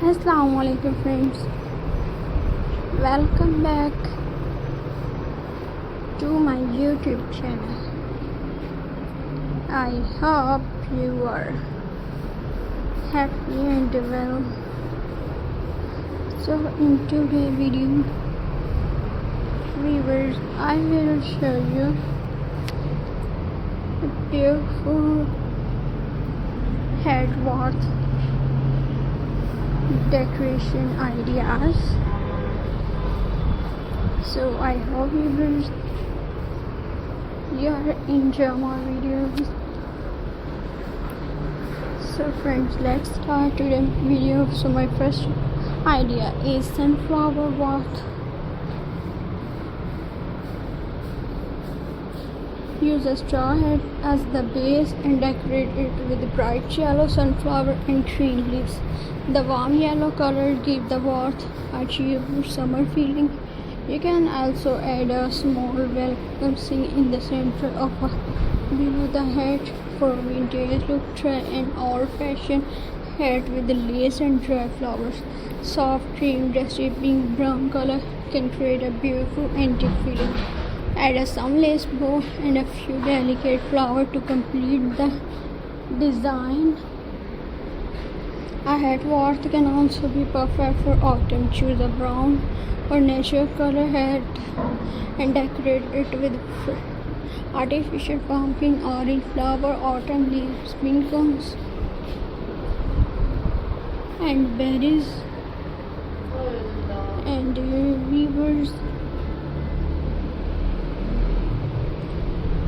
Assalamualaikum friends, welcome back to my YouTube channel. I hope you are happy and well. So in today's video viewers, I will show you a beautiful headwork decoration ideas. So I hope you are enjoying my videos. So friends, let's start today's video. So my first idea is sunflower watt. Use a straw hat as the base and decorate it with bright yellow sunflower and green leaves. The warm yellow color gives the wreath a cheerful summer feeling. You can also add a small welcome sign in the center of below the hat for vintage look. Try an old-fashioned hat with the lace and dry flowers. Soft cream dripping brown color can create a beautiful antique feeling. Add some lace bow and a few delicate flowers to complete the design. A hat work can also be perfect for autumn. Choose a brown or natural color hat and decorate it with artificial pumpkin, orange flower, autumn leaves, pink cones, and berries and weavers.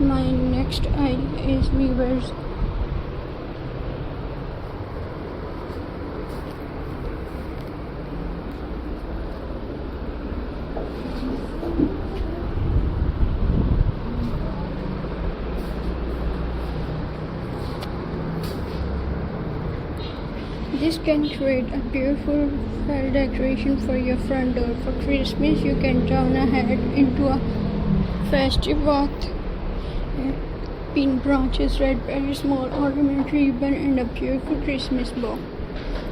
My next idea is weavers. This can create a beautiful decoration for your front door. For Christmas, you can turn a hat into a festive wreath. Pin branches, red berries, small ornament ribbon, and a beautiful Christmas bow.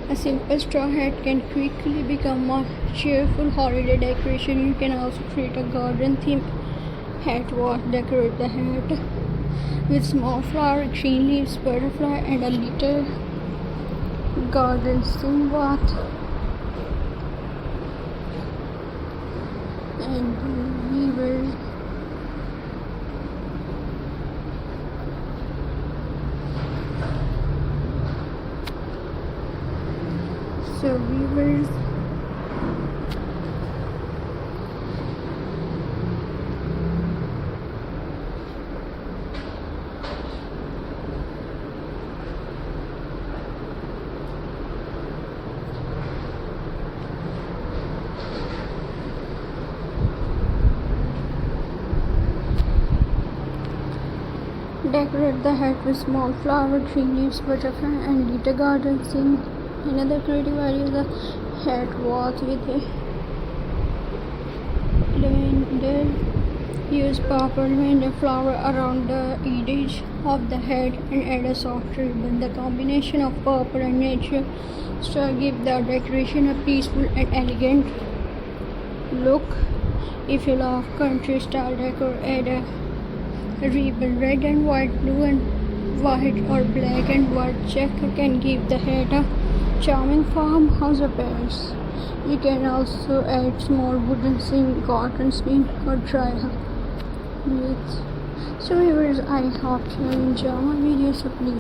A simple straw hat can quickly become a cheerful holiday decoration. You can also create a garden theme hat wreath. Decorate the hat with small flower, green leaves, butterfly, and a little garden theme wreath. And weavers. So weavers, decorate the hat with small flower, green leaves, butterfly, and little garden scene. Another creative idea is a hat wreath with a lavender. Use purple lavender flower around the edge of the hat and add a soft ribbon. The combination of purple and nature straw gives the decoration a peaceful and elegant look. If you love country style decor, add a ribbon. Red and white, blue and white, or black and white check can give the hat a charming farmhouse appearance. You can also add small wooden scene, cotton scene, or dry leaves. So viewers, I hope you enjoy my video. So please